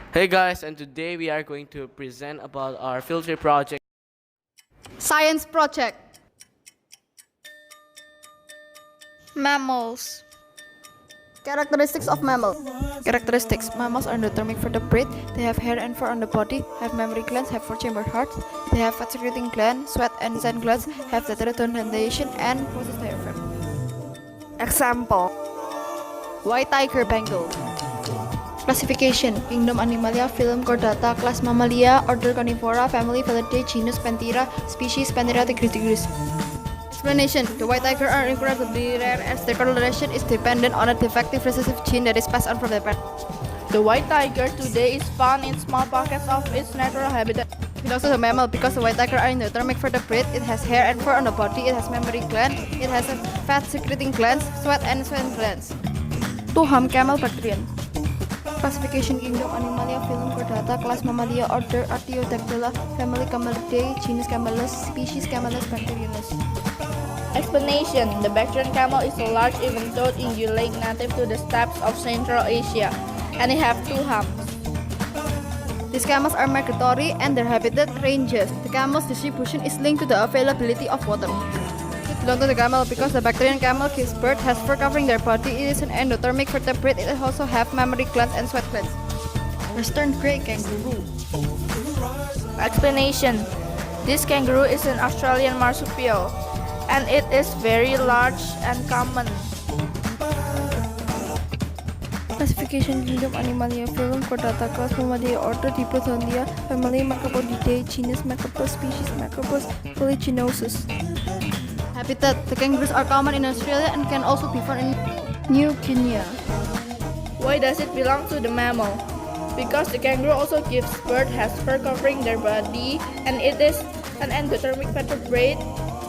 Hey guys, and today we are going to present about our field trip project. Science project. Mammals. Characteristics of mammal. Characteristics. Mammals are endothermic vertebrate. They have hair and fur on the body, have mammary glands, have four-chambered hearts. They have fat-secreting glands, sweat and sand glands, have teratodontation and process diaphragm. Example. White tiger Bengal. Classification: Kingdom Animalia, Phylum Chordata, Class Mammalia, Order Carnivora, Family Felidae, Genus Panthera, Species Panthera tigris. Explanation: The white tiger are incredibly rare as their coloration is dependent on a defective recessive gene that is passed on from their parent. The white tiger today is found in small pockets of its natural habitat. It belongs to the mammal because the white tiger are endothermic vertebrate. It has hair and fur on the body. It has mammary gland. It has a fat-secreting glands, sweat and sand glands. 2. Camel bacterium. Classification: Kingdom Animalia, Phylum Chordata, Class Mammalia, Order Artiodactyla, Family Camellidae, Genus Camelus, Species Camelus bacterianus. Explanation: The Bactrian camel is a large even-toed ungulate native to the steppes of Central Asia, and they have 2 humps. These camels are migratory and their habitat ranges. The camel's distribution is linked to the availability of water. It belongs to the camel because the Bactrian camel gives birth, has fur covering their body. It is an endothermic vertebrate. It also have mammary glands and sweat glands. Western grey kangaroo. Explanation: This kangaroo is an Australian marsupial, and it is very large and common. Classification: Kingdom Animalia, Phylum Chordata, Class Mammalia, Order Diprotodontia, Family Macropodidae, Genus Macropus, Species Macropus fuliginosus. Habitat: The kangaroos are common in Australia and can also be found in New Guinea. Why does it belong to the mammal? Because the kangaroo also gives birth, has fur covering their body, and it is an endothermic vertebrate.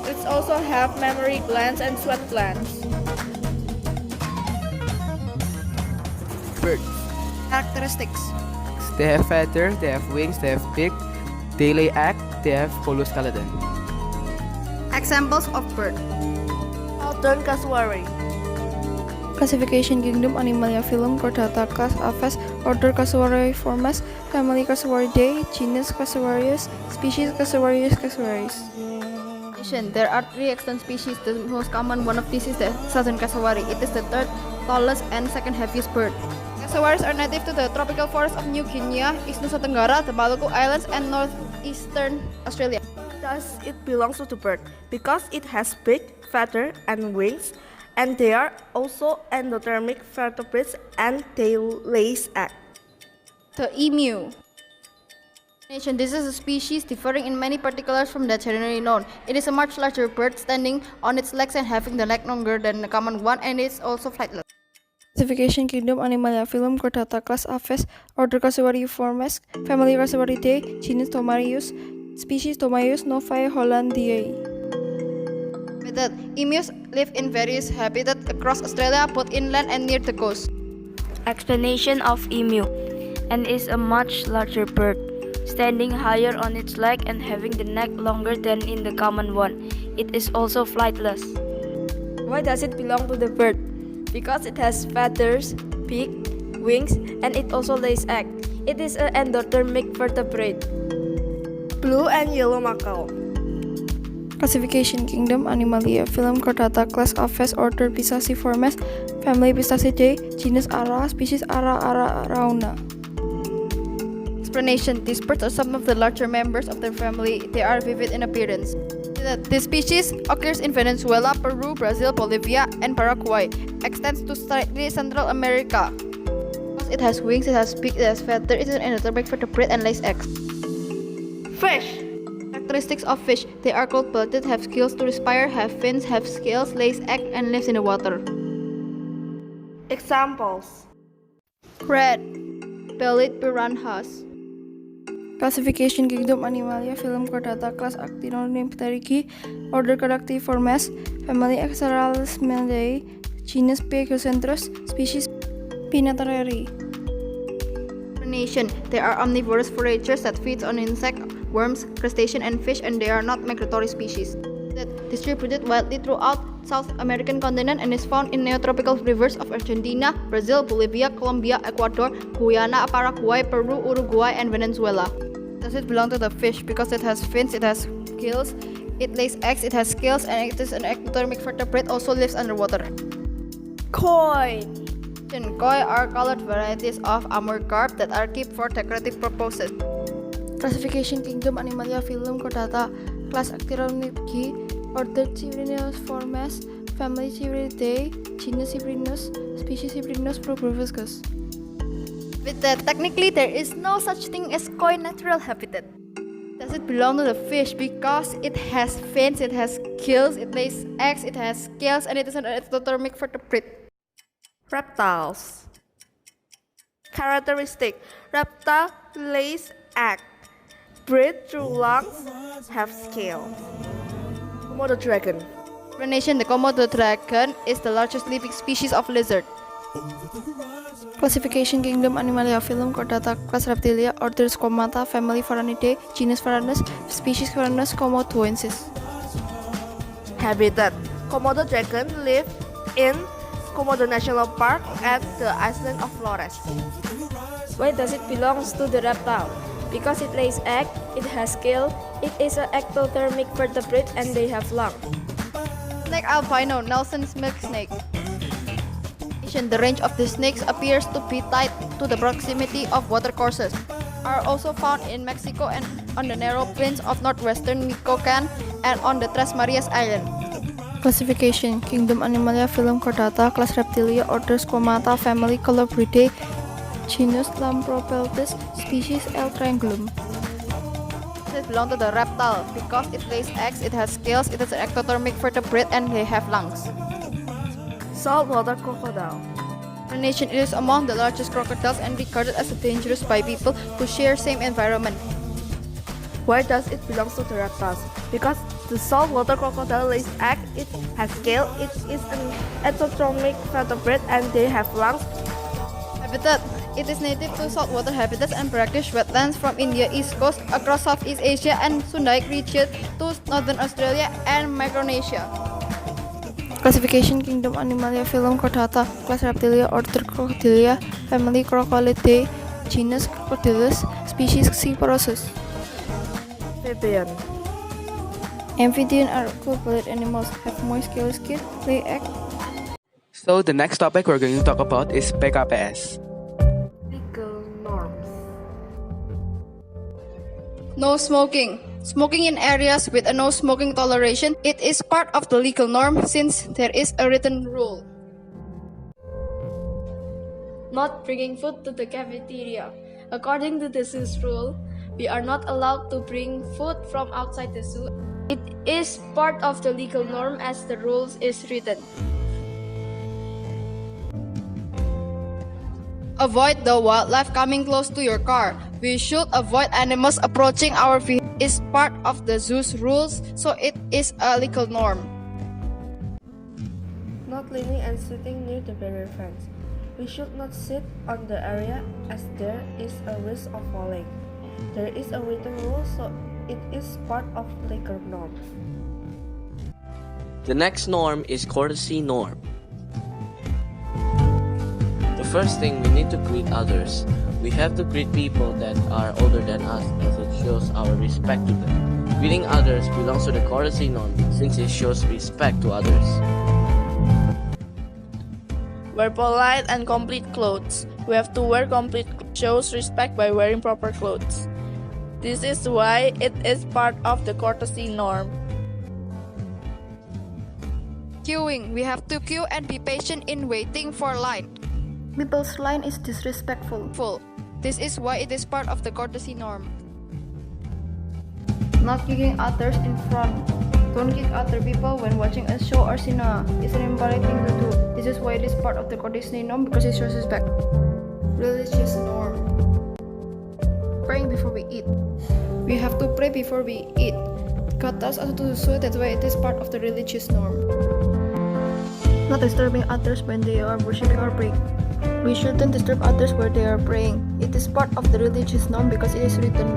It also have mammary glands and sweat glands. Birds. Characteristics: They have feathers, they have wings, they have beak, they lay egg, they have hollow skeleton. Examples of bird. Southern cassowary. Classification: Kingdom Animalia, Phylum Chordata, Class Aves, Order Cassowariiformes, Family Cassowariidae, Genus Cassowarius, Species Cassowarius cassowaris. There are 3 extant species. The most common one of these is the southern cassowary. It is the 3rd tallest and 2nd heaviest bird. Cassowaries are native to the tropical forests of New Guinea, East Nusa Tenggara, the Maluku Islands, and northeastern Australia. Thus, it belongs to the bird because it has beak, feather, and wings, and they are also endothermic vertebrates and they lay eggs. The emu. This is a species differing in many particulars from that generally known. It is a much larger bird, standing on its legs and having the neck longer than the common one, and it is also flightless. Classification: Kingdom Animalia, Phylum Chordata, Class Aves, Order Cassowariiformes, Family Cassowariidae, Genus Tomarius, Species Tomaius novae hollandiae. Habitat: Emus live in various habitats across Australia, both inland and near the coast. Explanation of emu: and is a much larger bird, standing higher on its leg and having the neck longer than in the common one. It is also flightless. Why does it belong to the bird? Because it has feathers, beak, wings, and it also lays eggs. It is an endothermic vertebrate. Blue and yellow macaw. Classification: Kingdom Animalia, Phylum Chordata, Class Aves, Order Pistaciformes, Family Pistacidae, Genus Ara, Species Arauna. Explanation: These birds are some of the larger members of their family. They are vivid in appearance. This species occurs in Venezuela, Peru, Brazil, Bolivia, and Paraguay. Extends to slightly Central America. It has wings, it has beak, it has feathers, it is an endothermic vertebrate and lays eggs. Fish. Characteristics of fish: They are cold-blooded, have gills to respire, have fins, have scales, lays egg, and lives in the water. Examples: Red-bellied piranhas. Classification: Kingdom Animalia, Phylum Chordata, Class Actinodontidae, Order Carnivora, Family Axaralismidae, Genus Pygoscentrus, Species Pinatareri. Explanation: They are omnivorous foragers that feed on insects, worms, crustaceans, and fish, and they are not migratory species. Distributed widely throughout South American continent and is found in neotropical rivers of Argentina, Brazil, Bolivia, Colombia, Ecuador, Guyana, Paraguay, Peru, Uruguay, and Venezuela. Does it belong to the fish? Because it has fins, it has gills, it lays eggs, it has scales, and it is an ectothermic vertebrate, also lives underwater. Koi. Koi are colored varieties of amur carp that are kept for decorative purposes. Classification: Kingdom Animalia, Phylum Chordata, Class Actinidae, Order Cypriniformes, Family Cyprinidae, Genus Cyprinus, Species Cyprinus proboscis. With that, technically there is no such thing as koi natural habitat. Does it belong to the fish? Because it has fins, it has gills, it lays eggs, it has scales, and it is an ectothermic vertebrate. Reptiles. Characteristic: reptile lays egg, breathe through lungs, have scales. Komodo dragon. Nation: the Komodo dragon is the largest living species of lizard. Classification: Kingdom Animalia, Phylum Chordata, Class Reptilia, Order Squamata, Family Varanidae, Genus Varanus, Species Varanus, Komodoensis. Habitat: Komodo dragon live in Komodo National Park at the island of Flores. Why does it belong to the reptile? Because it lays egg, it has scale, it is an ectothermic vertebrate, and they have lungs. Snake albino, Nelson's milk snake. The range of the snakes appears to be tied to the proximity of watercourses. Are also found in Mexico and on the narrow plains of northwestern Michoacan and on the Tres Marias Island. Classification: Kingdom Animalia, Phylum Chordata, Class Reptilia, Order Squamata, Family Colubridae, Genus Lampropeltis, Species L. triangulum. It belongs to the reptile because it lays eggs, it has scales, it is an ectothermic vertebrate, and they have lungs. Saltwater crocodile. Nation: it is among the largest crocodiles and regarded as dangerous by people who share same environment. Why does it belong to the reptiles? Because the saltwater crocodile lays egg, it has scale, it is an ectothermic vertebrate, and they have lungs. Habitat: it is native to saltwater habitats and brackish wetlands from India east coast across Southeast Asia and Sundaik region to northern Australia and Micronesia. Classification: Kingdom Animalia, Phylum Chordata, Class Reptilia, Order Crocodilia, Family Crocodidae, Genus Crocodilus, Species Cyporosus. Amphibian. Amphibian are cold-blooded animals, have moist scaly skin, lay eggs. So the next topic we're going to talk about is PKPS. Legal norms. No smoking. Smoking in areas with a no smoking toleration, it is part of the legal norm since there is a written rule. Not bringing food to the cafeteria. According to the zoo's rule, we are not allowed to bring food from outside the zoo. It is part of the legal norm as the rules is written. Avoid the wildlife coming close to your car. We should avoid animals approaching our vehicle. It is part of the zoo's rules, so it is a legal norm. Not leaning and sitting near the barrier fence. We should not sit on the area as there is a risk of falling. There is a written rule, so it is part of legal norm. The next norm is courtesy norm. The first thing, we need to greet others. We have to greet people that are older than us as it shows our respect to them. Greeting others belongs to the courtesy norm since it shows respect to others. Wear polite and complete clothes. We have to wear complete shows respect by wearing proper clothes. This is why it is part of the courtesy norm. Queuing. We have to queue and be patient in waiting for line. People's line is disrespectful. This is why it is part of the courtesy norm. Not kicking others in front. Don't kick other people when watching a show or cinema. It's an impolite thing to do. This is why it is part of the courtesy norm because it shows respect. Religious norm. Praying before we eat. We have to pray before we eat. God tells us to do so, that's why it is part of the religious norm. Not disturbing others when they are worshipping or praying. We shouldn't disturb others where they are praying. It is part of the religious norm because it is written.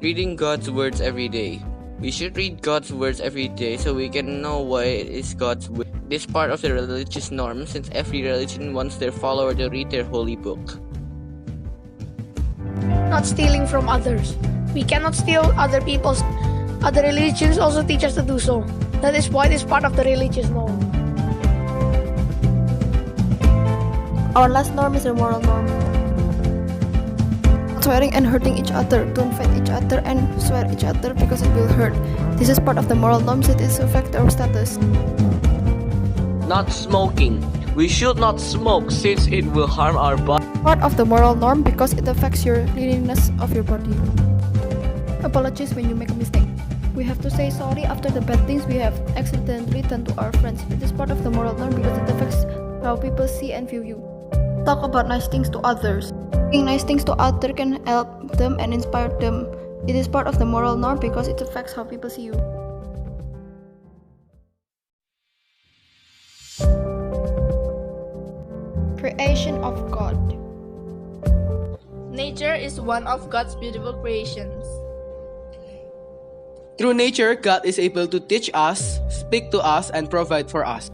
Reading God's words every day. We should read God's words every day so we can know why it is God's will. This part of the religious norm, since every religion wants their follower to read their holy book. Not stealing from others. We cannot steal other people's. Other religions also teach us to do so. That is why this part of the religious norm. Our last norm is the moral norm. Not swearing and hurting each other. Don't fight each other and swear each other because it will hurt. This is part of the moral norms that is affect our status. Not smoking. We should not smoke since it will harm our body. Part of the moral norm because it affects your cleanliness of your body. Apologies when you make a mistake. We have to say sorry after the bad things we have accidentally done to our friends. It is part of the moral norm because it affects how people see and view you. Talk about nice things to others. Saying nice things to others can help them and inspire them. It is part of the moral norm because it affects how people see you. Creation of God. Nature is one of God's beautiful creations. Through nature, God is able to teach us, speak to us, and provide for us.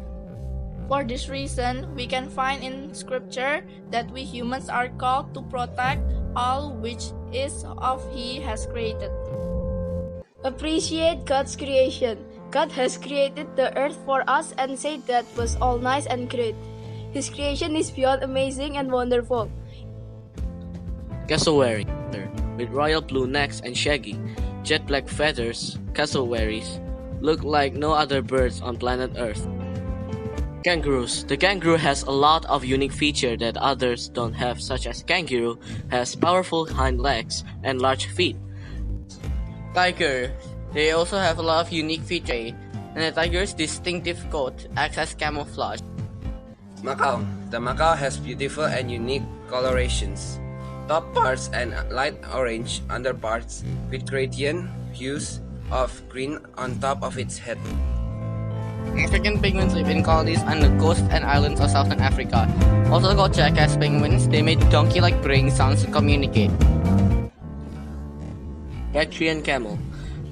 For this reason, we can find in Scripture that we humans are called to protect all which is of He has created. Appreciate God's creation. God has created the earth for us and said that was all nice and great. His creation is beyond amazing and wonderful. Cassowary, with royal blue necks and shaggy, jet black feathers, cassowaries look like no other birds on planet Earth. Kangaroos. The kangaroo has a lot of unique features that others don't have, such as kangaroo has powerful hind legs and large feet. Tiger. They also have a lot of unique features, and the tiger's distinctive coat acts as camouflage. Macaw. The macaw has beautiful and unique colorations. Top parts and light orange underparts with gradient hues of green on top of its head. African penguins live in colonies on the coast and islands of southern Africa. Also called jackass penguins, they make donkey-like braying sounds to communicate. Bactrian camel.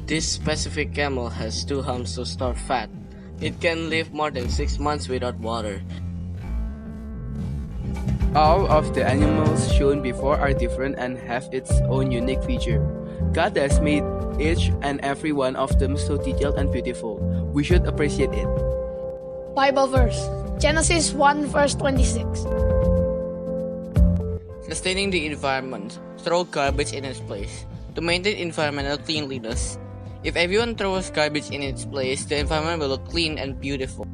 This specific camel has 2 humps to store fat. It can live more than 6 months without water. All of the animals shown before are different and have its own unique feature. God has made each and every one of them so detailed and beautiful. We should appreciate it. Bible verse. Genesis 1 verse 26. Sustaining the environment. Throw garbage in its place. To maintain environmental cleanliness. If everyone throws garbage in its place, the environment will look clean and beautiful.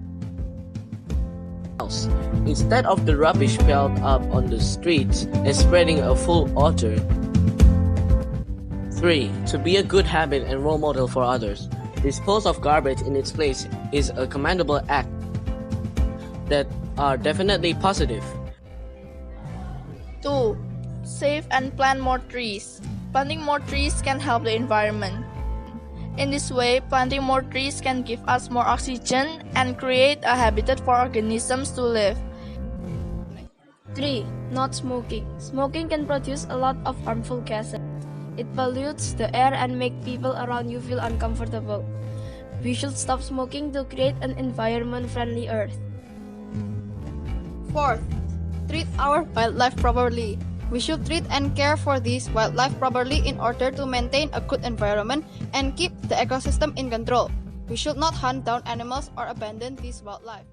Instead of the rubbish piled up on the streets and spreading a full odor. 3. To be a good habit and role model for others. Dispose of garbage in its place is a commendable act that are definitely positive. 2. Save and plant more trees. Planting more trees can help the environment. In this way, planting more trees can give us more oxygen and create a habitat for organisms to live. 3. Not smoking. Smoking can produce a lot of harmful gases. It pollutes the air and make people around you feel uncomfortable. We should stop smoking to create an environment-friendly earth. 4th, treat our wildlife properly. We should treat and care for these wildlife properly in order to maintain a good environment and keep the ecosystem in control. We should not hunt down animals or abandon these wildlife.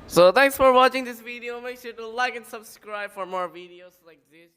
So thanks for watching this video. Make sure to like and subscribe for more videos like this.